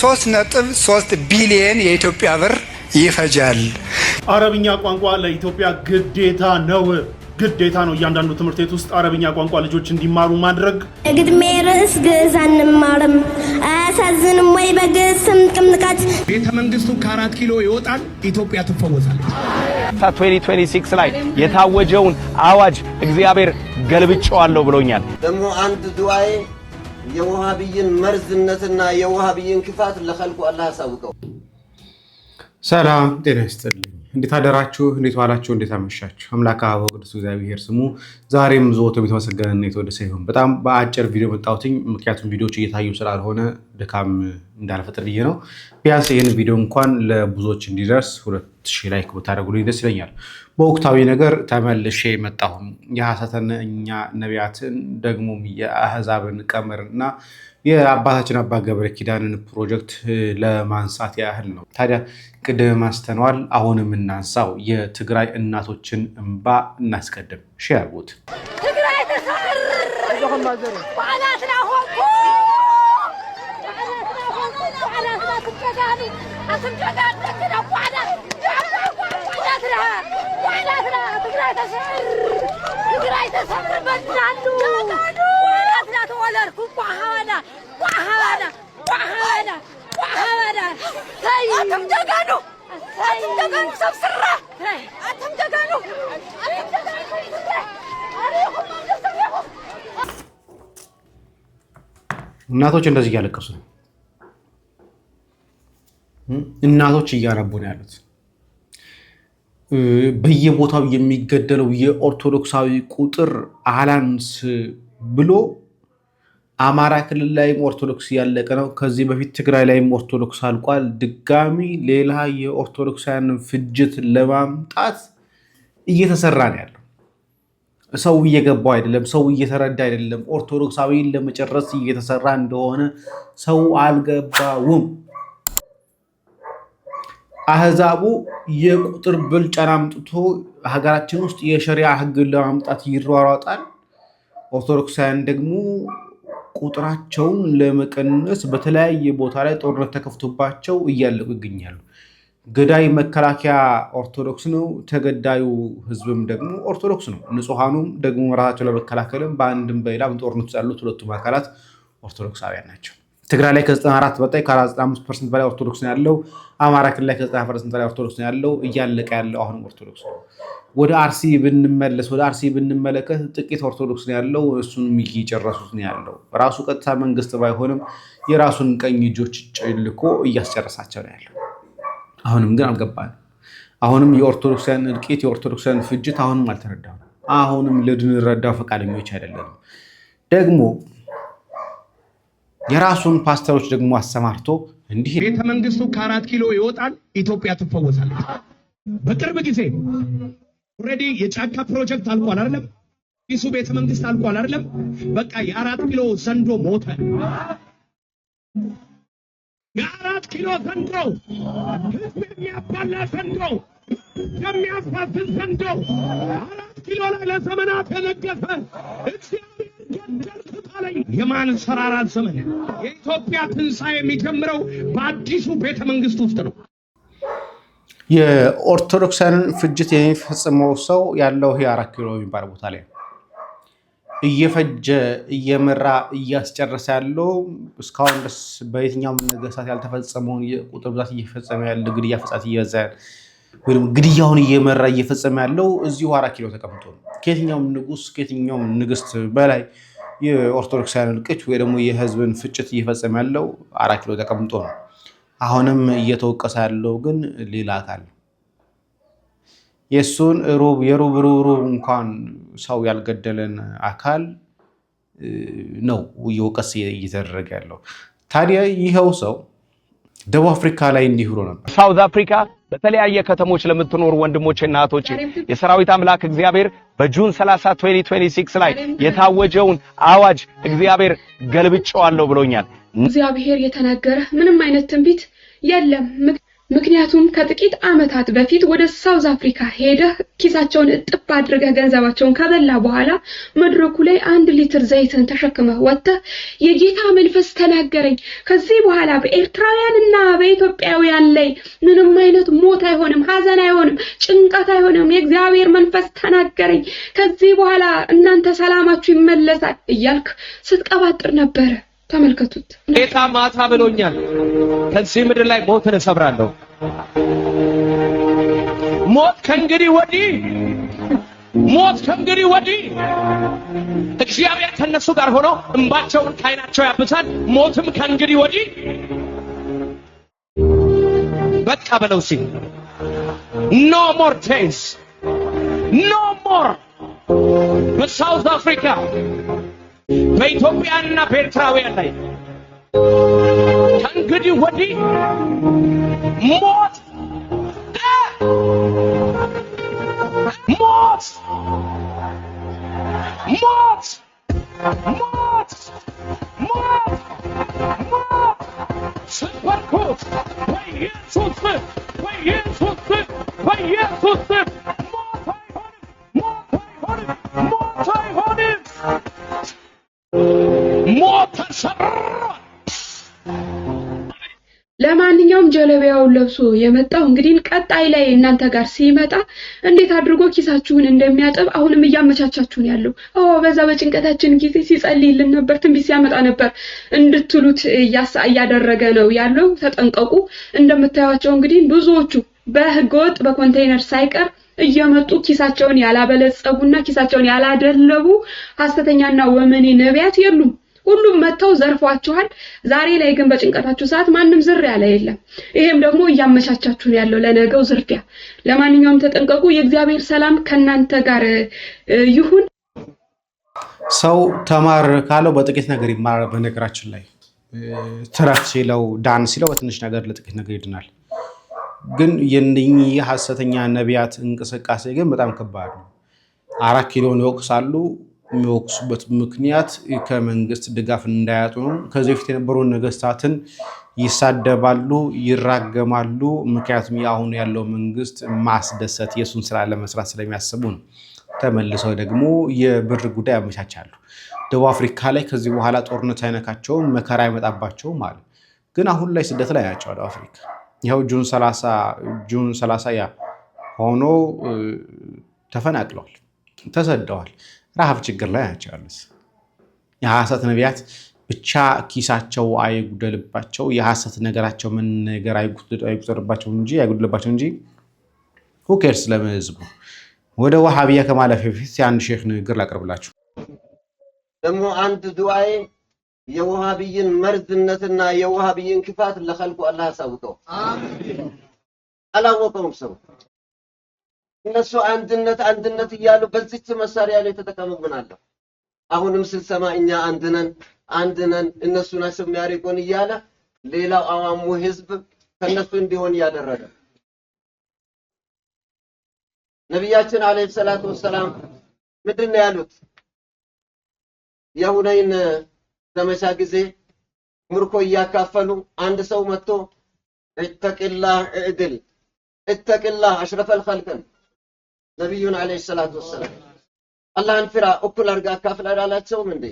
3.3 ቢሊዮን የኢትዮጵያ ብር ይፈጃል። አረብኛ ቋንቋ ለኢትዮጵያ ግዴታ ነው። እያንዳንዱ ትምህርት ቤት ውስጥ አረብኛ ቋንቋ ልጆች እንዲማሩ ማድረግ። ግድሜ ርዕስ ግዕዝ አንማርም አያሳዝንም ወይ? በግዕዝ ስም ቅምጥቃት ቤተ መንግስቱ ከ4 ኪሎ ይወጣል፣ ኢትዮጵያ ትፈወሳለች። 2026 ላይ የታወጀውን አዋጅ እግዚአብሔር ገልብጬዋለሁ ብሎኛል። ደግሞ አንድ ዱዓዬ የወሃቢይን መርዝነትና የወሃቢይን ክፋት ለኸልቁ አላህ ያሳውቀው። ሰላም ጤና ይስጥልኝ። እንዴት አደራችሁ? እንዴት ዋላችሁ? እንዴት አመሻችሁ? አምላክ አበው ቅዱስ እግዚአብሔር ስሙ ዛሬም ዘወትር የተመሰገነና የተወደሰ ይሁን። በጣም በአጭር ቪዲዮ መጣሁትኝ፣ ምክንያቱም ቪዲዮዎች እየታዩ ስላልሆነ ድካም እንዳልፈጥር ብዬ ነው። ቢያንስ ይህን ቪዲዮ እንኳን ለብዙዎች እንዲደርስ 2000 ላይክ ብታደርጉልኝ ደስ ይለኛል። በወቅታዊ ነገር ተመልሼ መጣሁ። የሐሰተኛ ነቢያትን ደግሞ የአህዛብን ቀመርና የአባታችን አባ ገብረ ኪዳንን ፕሮጀክት ለማንሳት ያህል ነው። ታዲያ ቅድም ማስተነዋል፣ አሁንም እናንሳው። የትግራይ እናቶችን እንባ እናስቀድም። ሼር አድርጉት። እናቶች እንደዚህ እያለቀሱ ነው። እናቶች እያነቡ ነው ያሉት። በየቦታው የሚገደለው የኦርቶዶክሳዊ ቁጥር አላንስ ብሎ አማራ ክልል ላይም ኦርቶዶክስ ያለቀ ነው። ከዚህ በፊት ትግራይ ላይም ኦርቶዶክስ አልቋል። ድጋሚ ሌላ የኦርቶዶክሳውያን ፍጅት ለማምጣት እየተሰራ ነው ያለው። ሰው እየገባው አይደለም፣ ሰው እየተረዳ አይደለም። ኦርቶዶክሳዊን ለመጨረስ እየተሰራ እንደሆነ ሰው አልገባውም። አህዛቡ የቁጥር ብልጫን አምጥቶ ሀገራችን ውስጥ የሸሪዓ ህግን ለማምጣት ይሯሯጣል። ኦርቶዶክሳውያን ደግሞ ቁጥራቸውን ለመቀነስ በተለያየ ቦታ ላይ ጦርነት ተከፍቶባቸው እያለቁ ይገኛሉ። ገዳይ መከላከያ ኦርቶዶክስ ነው፣ ተገዳዩ ህዝብም ደግሞ ኦርቶዶክስ ነው። ንጹሐኑም ደግሞ ራሳቸው ለመከላከልም በአንድም በሌላም ጦርነት ውስጥ ያሉት ሁለቱም አካላት ኦርቶዶክሳውያን ናቸው። ትግራይ ላይ ከ94 በላይ ከ95% በላይ ኦርቶዶክስ ነው ያለው። አማራ ክልል ላይ ከ90% በላይ ኦርቶዶክስ ነው ያለው። እያለቀ ያለው አሁንም ኦርቶዶክስ ነው። ወደ አርሲ ብንመለከት ጥቂት ኦርቶዶክስ ነው ያለው። እሱንም እየጨረሱት ነው ያለው። ራሱ ቀጥታ መንግስት ባይሆንም የራሱን ቀኝ እጆች ልኮ እያስጨረሳቸው ነው ያለው። አሁንም ግን አልገባንም። አሁንም የኦርቶዶክሳውያን እልቂት፣ የኦርቶዶክሳውያን ፍጅት አሁንም አልተረዳም። አሁንም ልንረዳው ፈቃደኞች አይደለንም። ደግሞ የራሱን ፓስተሮች ደግሞ አሰማርቶ እንዲህ ቤተ መንግስቱ ከ4 ኪሎ ይወጣል፣ ኢትዮጵያ ትፈወሳለች። በቅርብ ጊዜ ኦልሬዲ የጫካ ፕሮጀክት አልቋል አይደለም? ይሱ ቤተ መንግስት አልቋል አይደለም? በቃ የ4 ኪሎ ዘንዶ ሞተ። የ4 ኪሎ ዘንዶ ህዝብ የሚያባላ ዘንዶ፣ የሚያሳዝን ዘንዶ 4 ኪሎ ላይ ለዘመናት የነገሰ እግዚአብሔር ገደልኩት አለኝ። የማንሰራራት ዘመን። የኢትዮጵያ ትንሣኤ የሚጀምረው በአዲሱ ቤተ መንግስት ውስጥ ነው። የኦርቶዶክሳውያንን ፍጅት የሚፈጽመው ሰው ያለው ይሄ 4 ኪሎ የሚባል ቦታ ላይ እየፈጀ እየመራ እያስጨረሰ ያለው እስካሁን ድረስ በየትኛውም ነገስታት ያልተፈጸመውን የቁጥር ብዛት እየፈጸመ ያለ ግድያ ፈጻት እየበዛ ወይም ግድያውን እየመራ እየፈጸመ ያለው እዚሁ 4 ኪሎ ተቀምጦ ነው። ከየትኛውም ንጉስ ከየትኛውም ንግስት በላይ የኦርቶዶክሳውያን እልቂት ወይ ደግሞ የህዝብን ፍጭት እየፈጸመ ያለው 4 ኪሎ ተቀምጦ ነው። አሁንም እየተወቀሰ ያለው ግን ሌላ አካል የሱን የሩብ እንኳን ሰው ያልገደለን አካል ነው እየወቀሰ እየተደረገ ያለው። ታዲያ ይሄው ሰው ደቡብ አፍሪካ ላይ እንዲህ ብሎ ነበር። ሳውዝ አፍሪካ በተለያየ ከተሞች ለምትኖሩ ወንድሞችና እህቶች የሰራዊት አምላክ እግዚአብሔር በጁን 30 2026 ላይ የታወጀውን አዋጅ እግዚአብሔር ገልብጬዋለሁ ብሎኛል። እግዚአብሔር የተናገረ ምንም አይነት ትንቢት የለም። ምክንያቱም ከጥቂት ዓመታት በፊት ወደ ሳውዝ አፍሪካ ሄደህ ኪሳቸውን እጥብ አድርገህ ገንዘባቸውን ከበላ በኋላ መድረኩ ላይ 1 ሊትር ዘይትን ተሸክመህ ወጥተህ የጌታ መንፈስ ተናገረኝ ከዚህ በኋላ በኤርትራውያንና በኢትዮጵያውያን ላይ ምንም አይነት ሞት አይሆንም ሐዘን አይሆንም ጭንቀት አይሆንም የእግዚአብሔር መንፈስ ተናገረኝ ከዚህ በኋላ እናንተ ሰላማችሁ ይመለሳል እያልክ ስትቀባጥር ነበር ተመልከቱት ጌታ ማታ ብሎኛል ከዚህ ምድር ላይ ሞትን እሰብራለሁ ሞት ከእንግዲህ ወዲህ እግዚአብሔር ከነሱ ጋር ሆኖ እንባቸውን ካይናቸው ያብሳል ሞትም ከእንግዲህ ወዲህ በቃ በለው ሲል no more days no more በሳውዝ አፍሪካ በኢትዮጵያና በኤርትራውያን ላይ ከእንግዲህ ወዲህ ሞት ስበርኩት በኢየሱስ ለማንኛውም ጀለቢያውን ለብሶ የመጣው እንግዲህ ቀጣይ ላይ እናንተ ጋር ሲመጣ እንዴት አድርጎ ኪሳችሁን እንደሚያጠብ አሁንም እያመቻቻችሁን ያለው በዛ በጭንቀታችን ጊዜ ሲጸልይልን ነበር ትንቢት ሲያመጣ ነበር እንድትሉት ያደረገ ነው ያለው ተጠንቀቁ እንደምታዩቸው እንግዲህ ብዙዎቹ በህገወጥ በኮንቴይነር ሳይቀር እየመጡ ኪሳቸውን ያላበለጸጉና ኪሳቸውን ያላደለቡ ሐሰተኛና ወመኔ ነቢያት የሉም ሁሉም መተው ዘርፏችኋል ዛሬ ላይ ግን በጭንቀታችሁ ሰዓት ማንንም ዝር ያለ የለም ይሄም ደግሞ እያመቻቻችሁን ያለው ለነገው ዝርፊያ ለማንኛውም ተጠንቀቁ የእግዚአብሔር ሰላም ከናንተ ጋር ይሁን ሰው ተማር ካለው በጥቂት ነገር ይማራል በነገራችን ላይ ትራፍ ሲለው ዳን ሲለው በትንሽ ነገር ለጥቂት ነገር ይድናል ግን የነኚህ ሐሰተኛ ነቢያት እንቅስቃሴ ግን በጣም ከባድ ነው 4 ኪሎን ይወቅሳሉ የሚወቅሱበት ምክንያት ከመንግስት ድጋፍ እንዳያጡ ነው ከዚህ በፊት የነበሩ ነገስታትን ይሳደባሉ ይራገማሉ ምክንያቱም አሁን ያለው መንግስት ማስደሰት የሱን ስራ ለመስራት ስለሚያስቡ ነው ተመልሰው ደግሞ የብር ጉዳይ ያመቻቻሉ ደቡብ አፍሪካ ላይ ከዚህ በኋላ ጦርነት አይነካቸው መከራ አይመጣባቸው ማለት ግን አሁን ላይ ስደት ላይ ያቸው ደቡብ አፍሪካ ይሄው ጁን 30 ያ ሆኖ ተፈናቅለዋል ተሰደዋል ረሃብ ችግር ላይ ናቸው የሐሰት ነቢያት ብቻ ኪሳቸው አይጉደልባቸው የሐሰት ነገራቸው ምን ነገር አይጉደልባቸው እንጂ who cares ለህዝቡ ወደ ወሃቢያ ከማለፍ በፊት አንድ ሼክ ንግግር ላቀርብላችሁ ደግሞ አንድ ዱዓዬ የወሃቢይን መርዝነትና የወሃቢይን ክፋት ለኸልቁ አላህ ያሳውቀው አሜን አላወቀውም ሰው እነሱ አንድነት እያሉ በዚች መሳሪያ ላይ ተጠቀሙብናል አሁንም ስንሰማ እኛ አንድነን እነሱ ናቸው የሚያሪቁን እያለ ሌላው አዋሙ ህዝብ ከነሱ እንዲሆን ያደረገ ነብያችን አለይሂ ሰላቱ ወሰለም ምንድነው ያሉት የሁነይን ዘመቻ ጊዜ ምርኮ ያካፈሉ አንድ ሰው መጥቶ اتقلاህ አሽረፈል ኸልቅን ነብዩን አለይሂ ሰላቱ ወሰለም አላህን ፍራ እኩል አርጋ አካፍል አላላቸውም እንዴ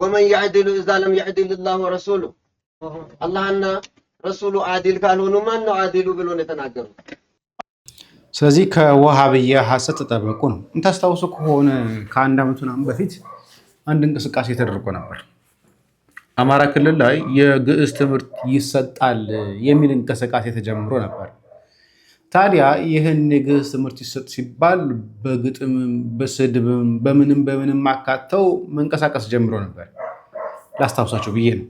ومن يعدل اذا لم يعدل الله ورسوله አላህና ረሱሉ አዲል ካልሆኑ ማን ነው አዲሉ ብሎ ነው የተናገሩት ስለዚህ ከወሃቢያ ሐሰት ተጠበቁ ነው እንታስታውሱ ከሆነ ከአንድ አመቱና በፊት አንድ እንቅስቃሴ ተደርጎ ነበር አማራ ክልል ላይ የግዕዝ ትምህርት ይሰጣል የሚል እንቅስቃሴ ተጀምሮ ነበር ታዲያ ይሄን የግዕዝ ትምህርት ይሰጥ ሲባል በግጥም በስድብም በምንም ማካተው መንቀሳቀስ ጀምሮ ነበር ላስታውሳችሁ ብዬ ነው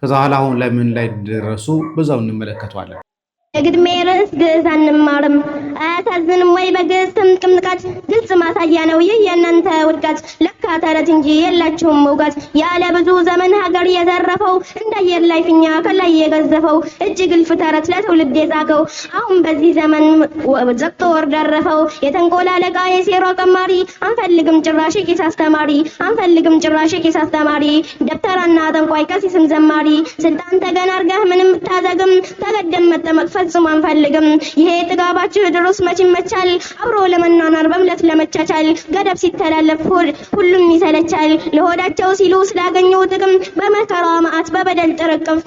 ከዛ አሁን ላይ ምን ላይ ደረሱ በዛው እንመለከቷለን የግድሜ ርዕስ ግዕዝ አንማርም አያሳዝንም ወይ በግዕዝ ትምቅምቃት ግልጽ ማሳያ ነው ይህ የእናንተ ውድቀት ለካ ተረት እንጂ የላችሁም እውቀት ያለ ብዙ ዘመን ሀገር የዘረፈው እንዳየር ላይ ፊኛ ከላይ የገዘፈው እጅግ እልፍ ተረት ለትውልድ የዛገው አሁን በዚህ ዘመን ዘቅጦ ወር ደረፈው የተንኮል አለቃ የሴራ ቀማሪ አንፈልግም ጭራሽ ቄስ አስተማሪ አንፈልግም ጭራሽ ቄስ አስተማሪ ደብተራና ጠንቋይ ቀሲስም ዘማሪ ስልጣን ተገን አርገህ ምንም ታዘግም ተገደም መጠመቅ ፈጽሞ አንፈልግም ይሄ ጥጋባችሁ ድሮስ መች ይመቻል አብሮ ለመናናር በእምነት ለመቻቻል ገደብ ሲተላለፍ ሁሉም ይሰለቻል ለሆዳቸው ሲሉ ስላገኘው ጥቅም በመከራ መዓት በበደል ጥርቅም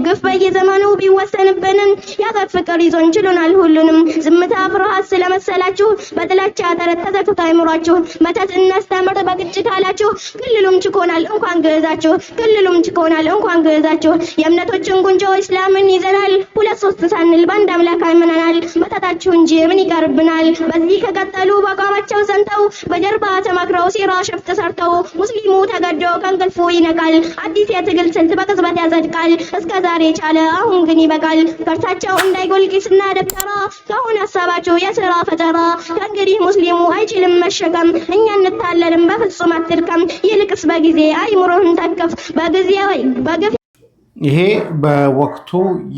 ግፍ በየዘመኑ ቢወሰንብንም ያገር ፍቅር ይዞን ችሉናል ሁሉንም ዝምታ ፍርሃት ስለመሰላችሁ በጥላቻ ተረት ተዘግቶ አይምሯችሁ መተት እናስተምር በግጭ ካላችሁ ክልሉም ችኮናል እንኳን ግዕዛችሁ ክልሉም ችኮናል እንኳን ግዕዛችሁ የእምነቶችን ጉንጆ እስላምን ይዘናል ሁለት ሶስት ሳንል በአንድ አምላክ አምነናል መተታችሁ እንጂ ምን ይቀርብናል በዚህ ከቀጠሉ በአቋማቸው ጸንተው በጀርባ ተማክረው ሴራ ሸፍጥ ሰርተው ሙስሊሙ ተገዶ ከእንቅልፉ ይነቃል አዲስ የትግል ስልት በቅጽበት ያጸድቃል እስከ ዛሬ ቻለ አሁን ግን ይበቃል ከርሳቸው እንዳይጎል ቂስና ደብተራ ከአሁን ሀሳባችሁ የሥራ ፈጠራ ከእንግዲህ ሙስሊሙ አይችልም መሸከም እኛ እንታለልም በፍጹም አትድከም ይልቅስ በጊዜ አይምሮህን ተከፍ በግፍ ይሄ በወቅቱ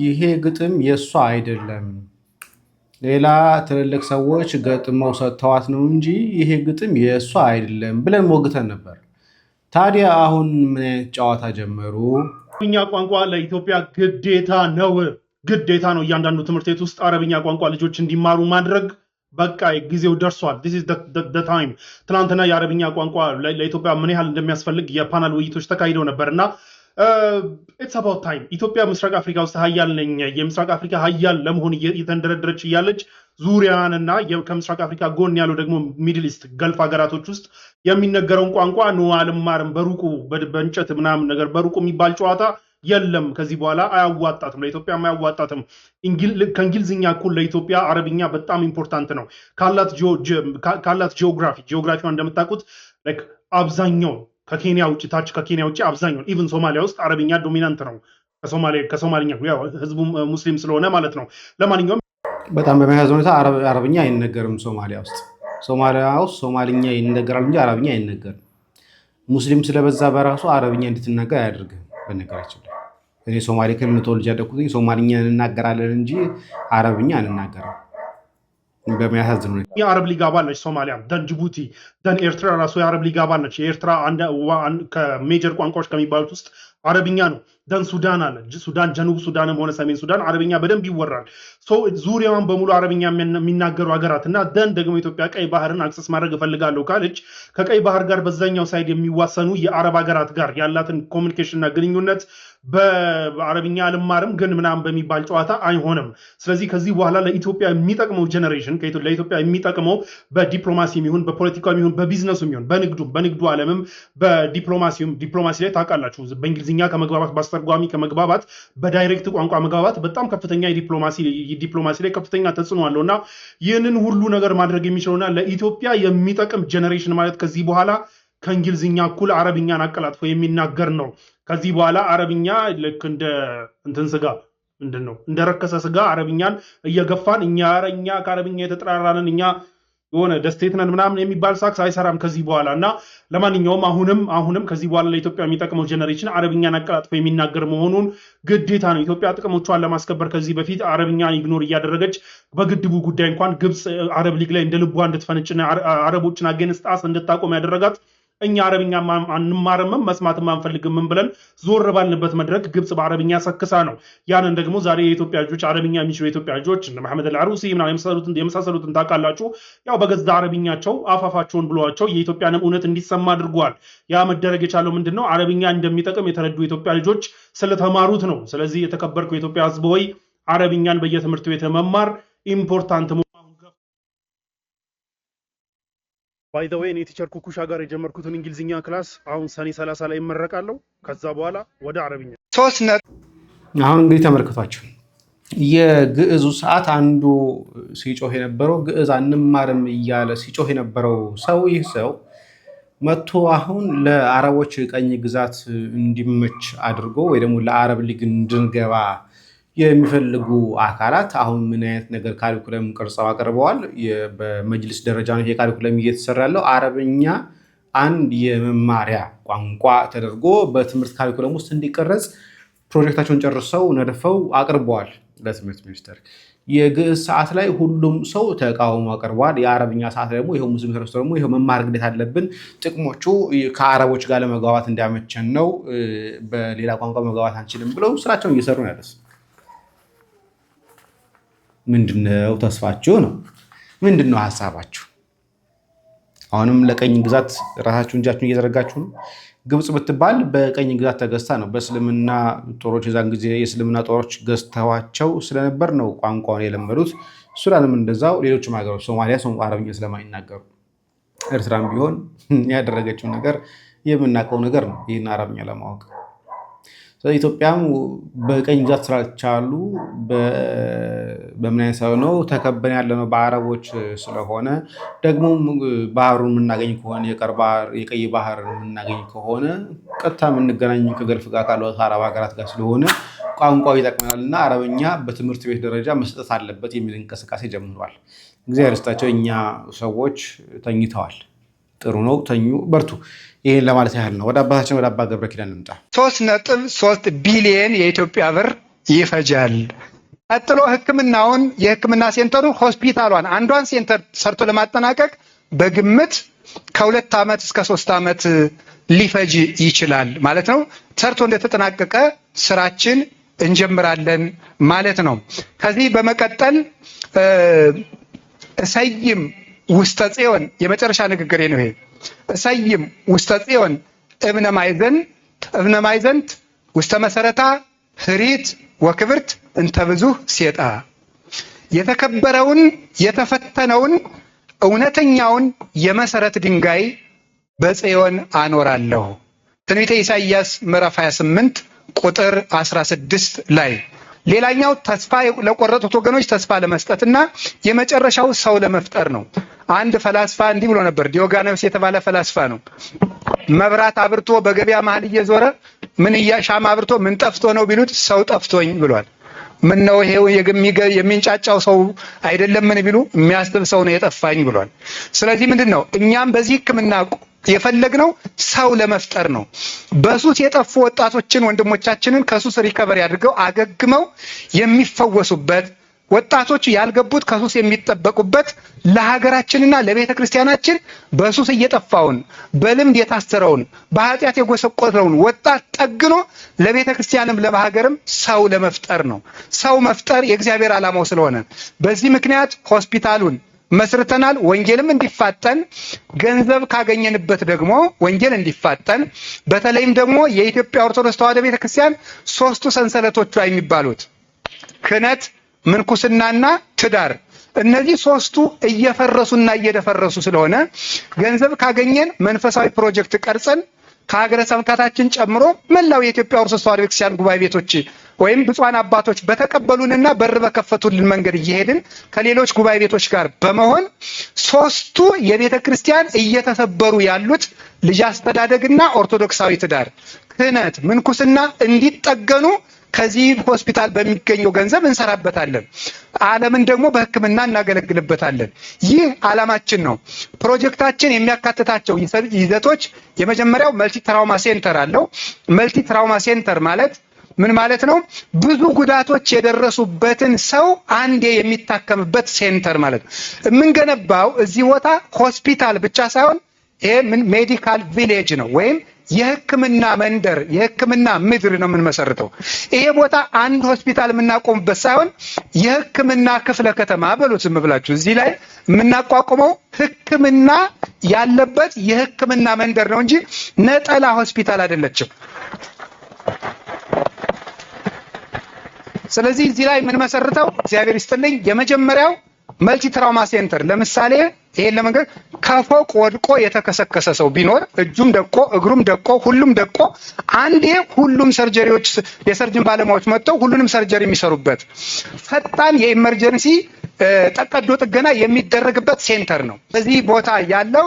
ይሄ ግጥም የሷ አይደለም ሌላ ትልልቅ ሰዎች ገጥመው ሰጥተዋት ነው እንጂ ይሄ ግጥም የሷ አይደለም ብለን ሞግተን ነበር ታዲያ አሁን ምን አይነት ጨዋታ ጀመሩ አረብኛ ቋንቋ ለኢትዮጵያ ግዴታ ነው እያንዳንዱ ትምህርት ቤት ውስጥ አረብኛ ቋንቋ ልጆች እንዲማሩ ማድረግ በቃ ጊዜው ደርሷል this is the time ትናንትና የአረብኛ ቋንቋ ለኢትዮጵያ ምን ያህል እንደሚያስፈልግ የፓናል ውይይቶች ተካሂደው ነበርና it's about time ኢትዮጵያ ምስራቅ አፍሪካ ውስጥ ሀያል ነኝ የምስራቅ አፍሪካ ሀያል ለመሆን እየተንደረደረች እያለች ዙሪያንና ከምስራቅ አፍሪካ ጎን ያለው ደግሞ ሚድል ኢስት ገልፍ ሀገራቶች ውስጥ የሚነገረውን ቋንቋ ነው አልማርም በሩቁ በእንጨት ምናምን ነገር በሩቁ የሚባል ጨዋታ የለም ከዚህ በኋላ አያዋጣትም ለኢትዮጵያ አያዋጣትም ከእንግሊዝኛ እኩል ለኢትዮጵያ አረብኛ በጣም ኢምፖርታንት ነው ካላት ጂኦግራፊዋን እንደምታውቁት አብዛኛው ከኬንያ ውጭ ታች ከኬንያ ውጭ አብዛኛው ኢቭን ሶማሊያ ውስጥ አረብኛ ዶሚናንት ነው ከሶማሊኛ ያው ህዝቡ ሙስሊም ስለሆነ ማለት ነው ለማንኛውም በጣም በሚያሳዝን ሁኔታ አረብኛ አይነገርም ሶማሊያ ውስጥ ሶማሊኛ ይነገራል እንጂ አረብኛ አይነገርም ሙስሊም ስለበዛ በራሱ አረብኛ እንድትናገር አያደርግም በነገራችን እኔ ሶማሌ ክልል ተወልጄ ያደኩኝ ሶማሊኛ እንናገራለን እንጂ አረብኛ አንናገርም በሚያሳዝን ሁኔታ የአረብ ሊግ አባል ነች ሶማሊያ ደን ጅቡቲ ደን ኤርትራ ራሱ የአረብ ሊግ አባል ነች የኤርትራ ከሜጀር ቋንቋዎች ከሚባሉት ውስጥ አረብኛ ነው ደን ሱዳን አለ ሱዳን ጀኑብ ሱዳንም ሆነ ሰሜን ሱዳን አረብኛ በደንብ ይወራል ዙሪያውን በሙሉ አረብኛ የሚናገሩ ሀገራት እና ደን ደግሞ ኢትዮጵያ ቀይ ባህርን አክሰስ ማድረግ እፈልጋለሁ ካለች ከቀይ ባህር ጋር በዛኛው ሳይድ የሚዋሰኑ የአረብ ሀገራት ጋር ያላትን ኮሚኒኬሽን እና ግንኙነት በአረብኛ አልማርም ግን ምናምን በሚባል ጨዋታ አይሆንም ስለዚህ ከዚህ በኋላ ለኢትዮጵያ የሚጠቅመው ጀነሬሽን ለኢትዮጵያ የሚጠቅመው በዲፕሎማሲም ይሁን በፖለቲካም ይሁን በቢዝነሱም ይሁን በንግዱ ዓለምም ዲፕሎማሲ ላይ ታውቃላችሁ በእንግሊዝኛ ከመግባባት በአስተርጓሚ ከመግባባት በዳይሬክት ቋንቋ መግባባት በጣም ከፍተኛ ዲፕሎማሲ ላይ ከፍተኛ ተጽዕኖ አለውና ይህንን ሁሉ ነገር ማድረግ የሚችለውና ለኢትዮጵያ የሚጠቅም ጀነሬሽን ማለት ከዚህ በኋላ ከእንግሊዝኛ እኩል አረብኛን አቀላጥፎ የሚናገር ነው ከዚህ በኋላ አረብኛ ልክ እንደ እንትን ስጋ ምንድነው እንደረከሰ ስጋ አረብኛን እየገፋን እኛ ከአረብኛ የተጠራራንን እኛ የሆነ ደስቴት ነን ምናምን የሚባል ሳክስ አይሰራም ከዚህ በኋላ እና ለማንኛውም አሁንም ከዚህ በኋላ ለኢትዮጵያ የሚጠቅመው ጀነሬሽን አረብኛን አቀላጥፎ የሚናገር መሆኑን ግዴታ ነው ኢትዮጵያ ጥቅሞቿን ለማስከበር ከዚህ በፊት አረብኛን ኢግኖር እያደረገች በግድቡ ጉዳይ እንኳን ግብጽ አረብ ሊግ ላይ እንደ ልቧ እንድትፈነጭና አረቦችን አገንስት እንድታቆም ያደረጋት እኛ አረብኛ አንማርም መስማትም አንፈልግም ብለን ዞር ባልንበት መድረክ ግብጽ በአረብኛ ሰክሳ ነው ያንን ደግሞ ዛሬ የኢትዮጵያ ልጆች አረብኛ የሚችሉ የኢትዮጵያ ልጆች እነ መሐመድ አልዓሩሲ ምናምን የመሳሰሉትን ታውቃላችሁ ያው በገዛ አረብኛቸው አፋፋቸውን ብለዋቸው የኢትዮጵያንም እውነት እንዲሰማ አድርጓል ያ መደረግ የቻለው ምንድነው አረብኛ እንደሚጠቅም የተረዱ የኢትዮጵያ ልጆች ስለተማሩት ነው ስለዚህ የተከበርኩ የኢትዮጵያ ሕዝብ ሆይ አረብኛን በየትምህርት ቤት መማር ኢምፖርታንት ባይ ዘ ዌይ እኔ ቲቸር ኩኩሻ ጋር የጀመርኩትን እንግሊዝኛ ክላስ አሁን ሰኔ 30 ላይ እመረቃለሁ ከዛ በኋላ ወደ አረብኛ አሁን እንግዲህ ተመልከቷቸው የግዕዙ ሰዓት አንዱ ሲጮህ የነበረው ግዕዝ አንማርም እያለ ሲጮህ የነበረው ይህ ሰው መጥቶ አሁን ለአረቦች ቀኝ ግዛት እንዲመች አድርጎ ወይ ደግሞ ለአረብ ሊግ እንድንገባ የሚፈልጉ አካላት አሁን ምን አይነት ነገር ካሪኩለም ቀርጸው አቀርበዋል። በመጅልስ ደረጃ ነው ይሄ ካሪኩለም እየተሰራ ያለው። አረብኛ አንድ የመማሪያ ቋንቋ ተደርጎ በትምህርት ካሪኩለም ውስጥ እንዲቀረጽ ፕሮጀክታቸውን ጨርሰው ነድፈው አቅርበዋል ለትምህርት ሚኒስቴር። የግዕዝ ሰዓት ላይ ሁሉም ሰው ተቃውሞ አቅርቧል። የአረብኛ ሰዓት ደግሞ ይሄው ሙስሊም ተረስቶ ደግሞ ይሄው መማር ግዴታ አለብን፣ ጥቅሞቹ ከአረቦች ጋር ለመግባባት እንዲያመቸን ነው፣ በሌላ ቋንቋ መግባባት አንችልም ብለው ስራቸውን እየሰሩ ነው ያሉት። ምንድነው ተስፋችሁ ነው? ምንድነው ሐሳባችሁ? አሁንም ለቀኝ ግዛት ራሳችሁን እንጃችሁን እየዘረጋችሁ ነው። ግብጽ ብትባል በቀኝ ግዛት ተገዝታ ነው። በእስልምና ጦሮች የዛን ጊዜ የእስልምና ጦሮች ገዝተዋቸው ስለነበር ነው ቋንቋውን የለመዱት። ሱዳንም እንደዛው፣ ሌሎችም ሀገሮች ሶማሊያ አረብኛ ስለማይናገሩ፣ ኤርትራም ቢሆን ያደረገችው ነገር የምናውቀው ነገር ነው ይህን አረብኛ ለማወቅ። ኢትዮጵያም በቀኝ ግዛት ስላልቻሉ በምን አይነት ሰው ነው ተከበን ያለ ነው በአረቦች ስለሆነ ደግሞ ባህሩን የምናገኝ ከሆነ የቀይ ባህር የምናገኝ ከሆነ ቀጥታ የምንገናኝ ከገልፍ ጋር ካሉት አረብ ሀገራት ጋር ስለሆነ ቋንቋው ይጠቅመናል እና አረብኛ በትምህርት ቤት ደረጃ መስጠት አለበት የሚል እንቅስቃሴ ጀምሯል። እግዚአብሔር ይስጣቸው። እኛ ሰዎች ተኝተዋል። ጥሩ ነው፣ ተኙ፣ በርቱ። ይሄን ለማለት ያህል ነው። ወደ አባታችን ወደ አባ ገብረ ኪዳን ልምጣ። 3.3 ቢሊዮን የኢትዮጵያ ብር ይፈጃል። ቀጥሎ ሕክምናውን የሕክምና ሴንተሩ ሆስፒታሏን አንዷን ሴንተር ሰርቶ ለማጠናቀቅ በግምት ከ2 ዓመት እስከ 3 ዓመት ሊፈጅ ይችላል ማለት ነው። ሰርቶ እንደተጠናቀቀ ስራችን እንጀምራለን ማለት ነው። ከዚህ በመቀጠል እሰይም ውስተ ጽዮን የመጨረሻ ንግግሬ ነው ይሄ። እሰይም ውስተ ጽዮን እብነ ማዕዘንት ውስተ መሰረታ ህሪት ወክብርት እንተ ብዙኅ ሴጣ። የተከበረውን የተፈተነውን እውነተኛውን የመሰረት ድንጋይ በጽዮን አኖራለሁ። ትንቢተ ኢሳይያስ ምዕራፍ 28 ቁጥር 16 ላይ። ሌላኛው ተስፋ ለቆረጡት ወገኖች ተስፋ ለመስጠትና የመጨረሻው ሰው ለመፍጠር ነው። አንድ ፈላስፋ እንዲህ ብሎ ነበር። ዲዮጋኖስ የተባለ ፈላስፋ ነው። መብራት አብርቶ በገበያ መሃል እየዞረ ሻማ አብርቶ ምን ጠፍቶ ነው ቢሉት ሰው ጠፍቶኝ ብሏል። ምን ነው ይሄው የሚንጫጫው ሰው አይደለም ምን ቢሉ የሚያስብ ሰው ነው የጠፋኝ ብሏል። ስለዚህ ምንድነው እኛም በዚህ ሕክምና የፈለግነው ሰው ለመፍጠር ነው። በሱስ የጠፉ ወጣቶችን ወንድሞቻችንን ከሱስ ሪከቨሪ አድርገው አገግመው የሚፈወሱበት፣ ወጣቶች ያልገቡት ከሱስ የሚጠበቁበት፣ ለሀገራችንና ለቤተ ክርስቲያናችን በሱስ እየጠፋውን በልምድ የታሰረውን በኃጢአት የጎሰቆለውን ወጣት ጠግኖ ለቤተ ክርስቲያንም ለሀገርም ሰው ለመፍጠር ነው። ሰው መፍጠር የእግዚአብሔር ዓላማው ስለሆነ በዚህ ምክንያት ሆስፒታሉን መስርተናል። ወንጌልም እንዲፋጠን ገንዘብ ካገኘንበት ደግሞ ወንጌል እንዲፋጠን፣ በተለይም ደግሞ የኢትዮጵያ ኦርቶዶክስ ተዋሕዶ ቤተክርስቲያን 3ቱ ሰንሰለቶቿ የሚባሉት ክህነት፣ ምንኩስናና ትዳር፣ እነዚህ 3ቱ እየፈረሱና እየደፈረሱ ስለሆነ ገንዘብ ካገኘን መንፈሳዊ ፕሮጀክት ቀርጸን ከሀገረ ስብከታችን ጨምሮ መላው የኢትዮጵያ ኦርቶዶክስ ተዋሕዶ ቤተክርስቲያን ጉባኤ ቤቶች ወይም ብፁዓን አባቶች በተቀበሉንና በር በከፈቱልን መንገድ እየሄድን ከሌሎች ጉባኤ ቤቶች ጋር በመሆን 3ቱ የቤተ ክርስቲያን እየተሰበሩ ያሉት ልጅ አስተዳደግና ኦርቶዶክሳዊ ትዳር፣ ክህነት፣ ምንኩስና እንዲጠገኑ ከዚህ ሆስፒታል በሚገኘው ገንዘብ እንሰራበታለን። ዓለምን ደግሞ በሕክምና እናገለግልበታለን። ይህ ዓላማችን ነው። ፕሮጀክታችን የሚያካትታቸው ይዘቶች የመጀመሪያው መልቲ ትራውማ ሴንተር አለው። መልቲ ትራውማ ሴንተር ማለት ምን ማለት ነው? ብዙ ጉዳቶች የደረሱበትን ሰው አንዴ የሚታከምበት ሴንተር ማለት ነው። የምንገነባው እዚህ ቦታ ሆስፒታል ብቻ ሳይሆን ይሄ ሜዲካል ቪሌጅ ነው ወይም የሕክምና መንደር የሕክምና ምድር ነው የምንመሰርተው። ይሄ ቦታ አንድ ሆስፒታል የምናቆምበት ሳይሆን የሕክምና ክፍለ ከተማ በሉት ዝም ብላችሁ እዚህ ላይ የምናቋቁመው ሕክምና ያለበት የሕክምና መንደር ነው እንጂ ነጠላ ሆስፒታል አይደለችም። ስለዚህ እዚህ ላይ የምንመሰርተው እግዚአብሔር ይስጥልኝ የመጀመሪያው መልቲ ትራውማ ሴንተር። ለምሳሌ ይሄን ለመንገር ከፎቅ ወድቆ የተከሰከሰ ሰው ቢኖር እጁም ደቆ እግሩም ደቆ ሁሉም ደቆ አንዴ ሁሉም ሰርጀሪዎች የሰርጅን ባለሙያዎች መጥተው ሁሉንም ሰርጀሪ የሚሰሩበት ፈጣን የኢመርጀንሲ ቀዶ ጥገና የሚደረግበት ሴንተር ነው። በዚህ ቦታ ያለው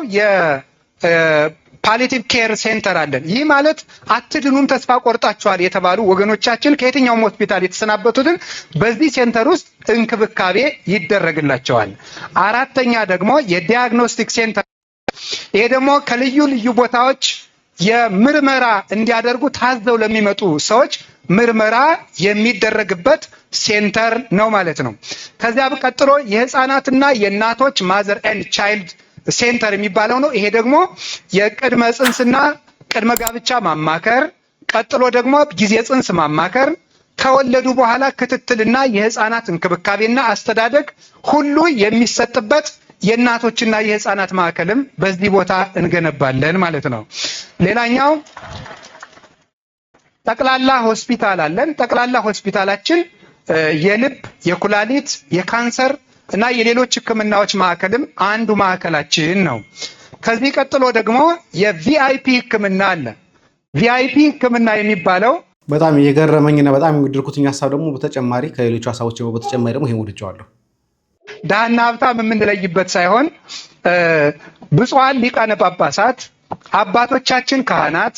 ፓሊቲቭ ኬር ሴንተር አለን። ይህ ማለት አትድኑም ተስፋ ቆርጣችኋል የተባሉ ወገኖቻችን ከየትኛውም ሆስፒታል የተሰናበቱትን በዚህ ሴንተር ውስጥ እንክብካቤ ይደረግላቸዋል። አራተኛ ደግሞ የዲያግኖስቲክ ሴንተር፣ ይሄ ደግሞ ከልዩ ልዩ ቦታዎች የምርመራ እንዲያደርጉ ታዘው ለሚመጡ ሰዎች ምርመራ የሚደረግበት ሴንተር ነው ማለት ነው። ከዚያ ቀጥሎ የህፃናትና የእናቶች ማዘር ኤንድ ቻይልድ ሴንተር የሚባለው ነው። ይሄ ደግሞ የቅድመ ጽንስና ቅድመ ጋብቻ ማማከር፣ ቀጥሎ ደግሞ ጊዜ ጽንስ ማማከር፣ ከወለዱ በኋላ ክትትልና የህፃናት እንክብካቤና አስተዳደግ ሁሉ የሚሰጥበት የእናቶችና የህፃናት ማዕከልም በዚህ ቦታ እንገነባለን ማለት ነው። ሌላኛው ጠቅላላ ሆስፒታል አለን። ጠቅላላ ሆስፒታላችን የልብ፣ የኩላሊት፣ የካንሰር እና የሌሎች ህክምናዎች ማዕከልም አንዱ ማዕከላችን ነው። ከዚህ ቀጥሎ ደግሞ የቪአይፒ ህክምና አለ። ቪአይፒ ህክምና የሚባለው በጣም የገረመኝና በጣም የሚወደድኩትኝ ሀሳብ ደግሞ በተጨማሪ ከሌሎች ሀሳቦች በተጨማሪ ደግሞ ይሄን ወድጀዋለሁ። ድሃና ሀብታም የምንለይበት ሳይሆን ብፁዓን ሊቃነ ጳጳሳት፣ አባቶቻችን ካህናት፣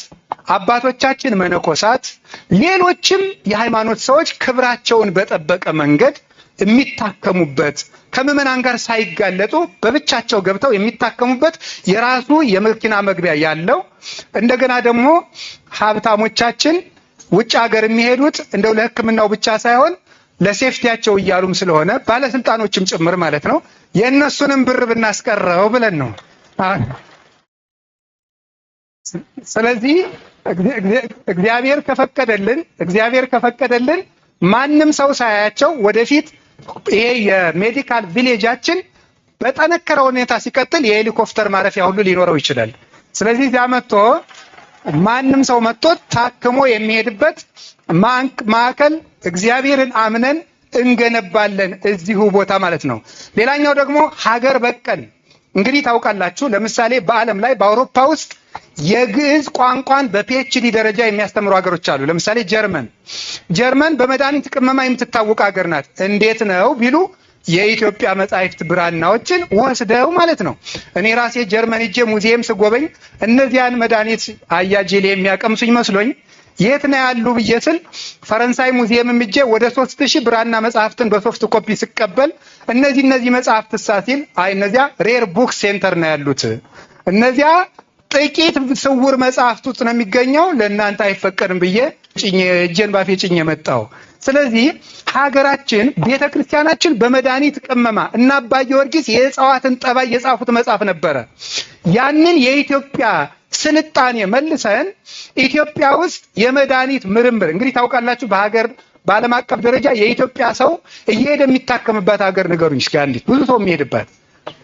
አባቶቻችን መነኮሳት፣ ሌሎችም የሃይማኖት ሰዎች ክብራቸውን በጠበቀ መንገድ የሚታከሙበት ከምዕመናን ጋር ሳይጋለጡ በብቻቸው ገብተው የሚታከሙበት የራሱ የመኪና መግቢያ ያለው፣ እንደገና ደግሞ ሀብታሞቻችን ውጭ ሀገር የሚሄዱት እንደው ለሕክምናው ብቻ ሳይሆን ለሴፍቲያቸው እያሉም ስለሆነ ባለስልጣኖችም ጭምር ማለት ነው የእነሱንም ብር ብናስቀረው ብለን ነው። ስለዚህ እግዚአብሔር ከፈቀደልን ማንም ሰው ሳያያቸው ወደፊት ይሄ የሜዲካል ቪሌጃችን በጠነከረ ሁኔታ ሲቀጥል የሄሊኮፕተር ማረፊያ ሁሉ ሊኖረው ይችላል። ስለዚህ እዚያ መጥቶ ማንም ሰው መጥቶ ታክሞ የሚሄድበት ማዕከል እግዚአብሔርን አምነን እንገነባለን እዚሁ ቦታ ማለት ነው። ሌላኛው ደግሞ ሀገር በቀል እንግዲህ ታውቃላችሁ፣ ለምሳሌ በዓለም ላይ በአውሮፓ ውስጥ የግዕዝ ቋንቋን በፒኤችዲ ደረጃ የሚያስተምሩ ሀገሮች አሉ። ለምሳሌ ጀርመን በመድኃኒት ቅመማ የምትታወቅ ሀገር ናት። እንዴት ነው ቢሉ የኢትዮጵያ መጻሕፍት ብራናዎችን ወስደው ማለት ነው። እኔ ራሴ ጀርመን ሄጄ ሙዚየም ስጎበኝ እነዚያን መድኃኒት አያጄሌ የሚያቀምሱኝ መስሎኝ የት ነው ያሉ ብዬ ስል ፈረንሳይ ሙዚየም ሄጄ ወደ 3000 ብራና መጽሐፍትን በሶፍት ኮፒ ስቀበል እነዚህ መጽሐፍት ሳሲል አይ እነዚያ ሬር ቡክ ሴንተር ነው ያሉት፣ እነዚያ ጥቂት ስውር መጽሐፍት ውስጥ ነው የሚገኘው፣ ለእናንተ አይፈቀድም ብዬ እጄን ባፌ ጭኜ መጣሁ። ስለዚህ ሀገራችን ቤተክርስቲያናችን በመድኃኒት ቅመማ እና አባ ጊዮርጊስ የእጽዋትን ጠባይ የጻፉት መጽሐፍ ነበረ። ያንን የኢትዮጵያ ስልጣኔ መልሰን ኢትዮጵያ ውስጥ የመድኃኒት ምርምር እንግዲህ ታውቃላችሁ፣ በዓለም አቀፍ ደረጃ የኢትዮጵያ ሰው እየሄደ የሚታከምባት ሀገር ንገሩኝ እስኪ አንዲት። ብዙ ሰው የሚሄድባት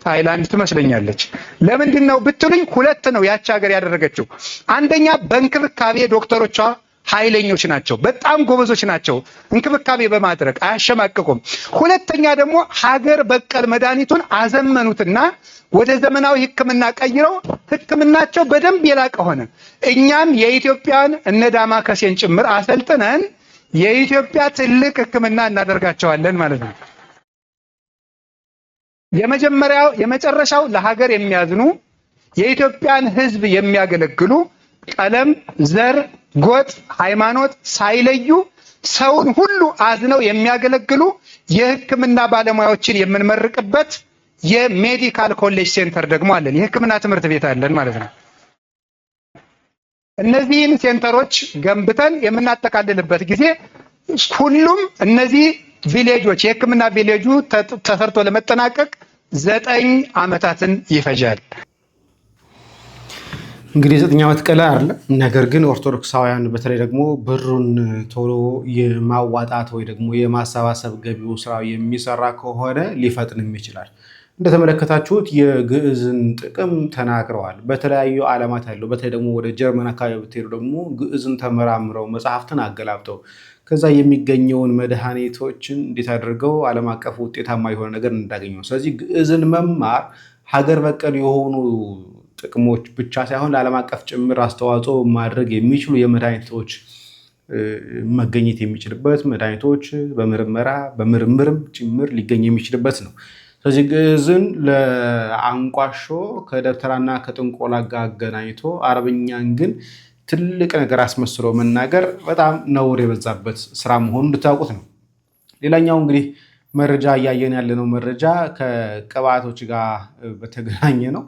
ታይላንድ ትመስለኛለች። ለምንድን ነው ብትሉኝ፣ ሁለት ነው ያቺ ሀገር ያደረገችው። አንደኛ በእንክብካቤ ዶክተሮቿ ኃይለኞች ናቸው፣ በጣም ጎበዞች ናቸው፣ እንክብካቤ በማድረግ አያሸማቅቁም። ሁለተኛ ደግሞ ሀገር በቀል መድኃኒቱን አዘመኑትና ወደ ዘመናዊ ሕክምና ቀይረው ሕክምናቸው በደንብ የላቀ ሆነ። እኛም የኢትዮጵያን እነ ዳማከሴን ጭምር አሰልጥነን የኢትዮጵያ ትልቅ ሕክምና እናደርጋቸዋለን ማለት ነው። የመጨረሻው ለሀገር የሚያዝኑ የኢትዮጵያን ሕዝብ የሚያገለግሉ ቀለም፣ ዘር፣ ጎጥ፣ ሃይማኖት ሳይለዩ ሰውን ሁሉ አዝነው የሚያገለግሉ የሕክምና ባለሙያዎችን የምንመርቅበት የሜዲካል ኮሌጅ ሴንተር ደግሞ አለን። የሕክምና ትምህርት ቤት አለን ማለት ነው። እነዚህን ሴንተሮች ገንብተን የምናጠቃልልበት ጊዜ ሁሉም እነዚህ ቪሌጆች የሕክምና ቪሌጁ ተሰርቶ ለመጠናቀቅ 9 ዓመታትን ይፈጃል። እንግዲህ 9 ዓመት ቀላል አይደለም። ነገር ግን ኦርቶዶክሳውያን በተለይ ደግሞ ብሩን ቶሎ የማዋጣት ወይ ደግሞ የማሰባሰብ ገቢው ስራ የሚሰራ ከሆነ ሊፈጥንም ይችላል። እንደተመለከታችሁት የግዕዝን ጥቅም ተናግረዋል። በተለያዩ ዓለማት ያለው በተለይ ደግሞ ወደ ጀርመን አካባቢ ብትሄዱ ደግሞ ግዕዝን ተመራምረው መጽሐፍትን አገላብጠው ከዛ የሚገኘውን መድኃኒቶችን እንዴት አድርገው ዓለም አቀፍ ውጤታማ የሆነ ነገር እንዳገኙ። ስለዚህ ግዕዝን መማር ሀገር በቀል የሆኑ ጥቅሞች ብቻ ሳይሆን ለዓለም አቀፍ ጭምር አስተዋጽኦ ማድረግ የሚችሉ የመድኃኒቶች መገኘት የሚችልበት መድኃኒቶች በምርምርም ጭምር ሊገኝ የሚችልበት ነው። ስለዚህ ግዕዝን ለአንቋሾ ከደብተራና ከጥንቆላ ጋር አገናኝቶ አረብኛን ግን ትልቅ ነገር አስመስሎ መናገር በጣም ነውር የበዛበት ስራ መሆኑን እንድታውቁት ነው። ሌላኛው እንግዲህ መረጃ እያየን ያለነው መረጃ ከቅባቶች ጋር በተገናኘ ነው።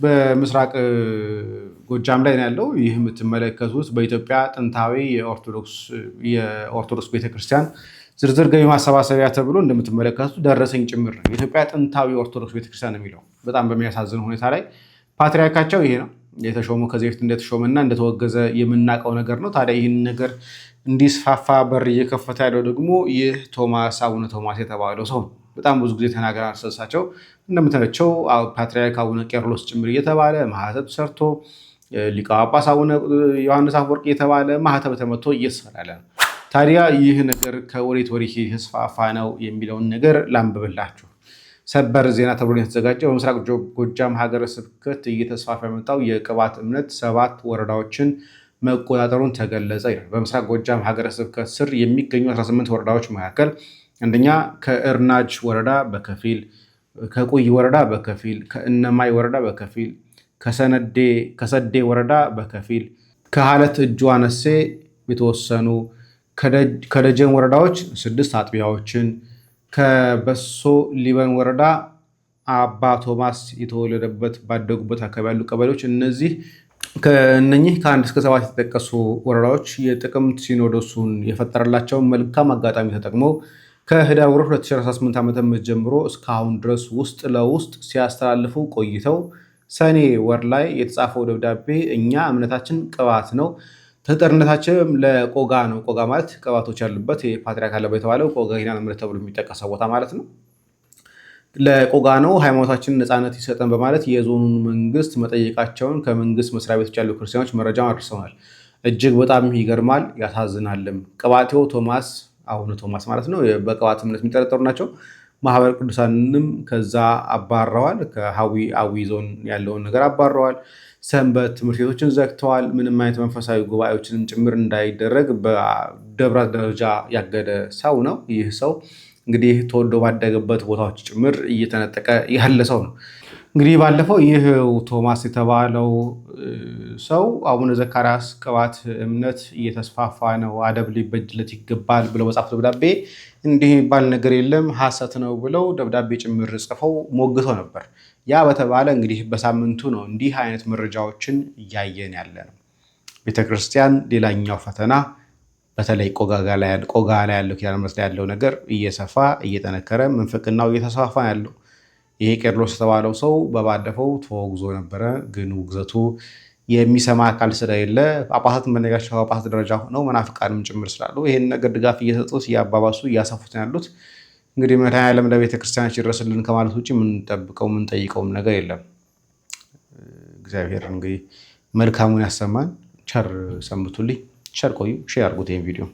በምስራቅ ጎጃም ላይ ነው ያለው። ይህ የምትመለከቱት በኢትዮጵያ ጥንታዊ የኦርቶዶክስ ቤተክርስቲያን ዝርዝር ገቢ ማሰባሰቢያ ተብሎ እንደምትመለከቱት ደረሰኝ ጭምር ነው። የኢትዮጵያ ጥንታዊ ኦርቶዶክስ ቤተክርስቲያን የሚለው በጣም በሚያሳዝን ሁኔታ ላይ ፓትርያርካቸው ይሄ ነው የተሾሙ ከዚህ በፊት እንደተሾመና እንደተወገዘ የምናውቀው ነገር ነው። ታዲያ ይህን ነገር እንዲስፋፋ በር እየከፈተ ያለው ደግሞ ይህ አቡነ ቶማስ የተባለው ሰው ነው። በጣም ብዙ ጊዜ ተናግረናል። ስለሳቸው እንደምታዩቸው ፓትርያርክ አቡነ ቄርሎስ ጭምር እየተባለ ማህተብ ሰርቶ ሊቀ ጳጳስ አቡነ ዮሐንስ አፈወርቅ እየተባለ ማህተብ ተመቶ እየሰራለ ነው። ታዲያ ይህ ነገር ከወዴት ወዴት የተስፋፋ ነው የሚለውን ነገር ላንብብላችሁ። ሰበር ዜና ተብሎ የተዘጋጀው በምስራቅ ጎጃም ሀገረ ስብከት እየተስፋፋ የመጣው የቅባት እምነት 7 ወረዳዎችን መቆጣጠሩን ተገለጸ ይላል። በምስራቅ ጎጃም ሀገረ ስብከት ስር የሚገኙ 18 ወረዳዎች መካከል አንደኛ ከእርናጅ ወረዳ በከፊል፣ ከቁይ ወረዳ በከፊል፣ ከእነማይ ወረዳ በከፊል፣ ከሰዴ ወረዳ በከፊል፣ ከሀለት እጁ አነሴ የተወሰኑ፣ ከደጀን ወረዳዎች 6 አጥቢያዎችን፣ ከበሶ ሊበን ወረዳ አባ ቶማስ የተወለደበት ባደጉበት አካባቢ ያሉ ቀበሌዎች ከእነኚህ ከ1 እስከ 7 የተጠቀሱ ወረዳዎች የጥቅምት ሲኖዶሱን የፈጠረላቸውን መልካም አጋጣሚ ተጠቅመው ከህዳር ወር 2018 ዓ.ም ጀምሮ እስካሁን ድረስ ውስጥ ለውስጥ ሲያስተላልፉ ቆይተው ሰኔ ወር ላይ የተጻፈው ደብዳቤ እኛ እምነታችን ቅባት ነው፣ ተጠርነታችንም ለቆጋ ነው። ቆጋ ማለት ቅባቶች ያሉበት የፓትርያርክ አለበት የተባለው ቆጋ ኪዳነ ምሕረት ተብሎ የሚጠቀሰው ቦታ ማለት ነው። ለቆጋ ነው፣ ሃይማኖታችንን ነፃነት ይሰጠን በማለት የዞኑን መንግስት መጠየቃቸውን ከመንግስት መስሪያ ቤቶች ያሉ ክርስቲያኖች መረጃ አድርሰዋል። እጅግ በጣም ይገርማል፣ ያሳዝናልም። ቅባቴው ቶማስ አቡነ ቶማስ ማለት ነው በቅባት እምነት የሚጠረጠሩ ናቸው። ማህበረ ቅዱሳንንም ከዛ አባረዋል። ከአዊ ዞን ያለውን ነገር አባረዋል። ሰንበት ትምህርት ቤቶችን ዘግተዋል። ምንም አይነት መንፈሳዊ ጉባኤዎችንም ጭምር እንዳይደረግ በደብራት ደረጃ ያገደ ሰው ነው። ይህ ሰው እንግዲህ ተወልዶ ባደገበት ቦታዎች ጭምር እየተነጠቀ ያለ ሰው ነው። እንግዲህ ባለፈው ይህ ቶማስ የተባለው ሰው አቡነ ዘካርያስ ቅባት እምነት እየተስፋፋ ነው፣ አደብ ሊበጅለት ይገባል ብለው በጻፉት ደብዳቤ እንዲህ የሚባል ነገር የለም ሐሰት ነው ብለው ደብዳቤ ጭምር ጽፈው ሞግተው ነበር። ያ በተባለ እንግዲህ በሳምንቱ ነው እንዲህ አይነት መረጃዎችን እያየን ያለ ነው። ቤተክርስቲያን ሌላኛው ፈተና በተለይ ቆጋ ላይ ያለው ኪዳነ ምሕረት ላይ ያለው ነገር እየሰፋ እየጠነከረ ምንፍቅናው እየተስፋፋ ያለው ይሄ ቄርሎስ የተባለው ሰው በባለፈው ተወግዞ ነበረ። ግን ውግዘቱ የሚሰማ አካል ስለሌለ ጳጳሳትን በነጋቸው ጳጳሳት ደረጃ ሆነው መናፍቃንም ጭምር ስላሉ ይሄን ነገር ድጋፍ እየሰጡት እያባባሱ እያሰፉት ያሉት። እንግዲህ መድኃኔዓለም ለቤተክርስቲያናችን ይድረስልን ከማለት ውጭ የምንጠይቀውም ነገር የለም። እግዚአብሔር እንግዲህ መልካሙን ያሰማን። ቸር ሰንብቱልኝ። ቸር ቆዩ። ሼር አድርጉት ይሄን ቪዲዮ።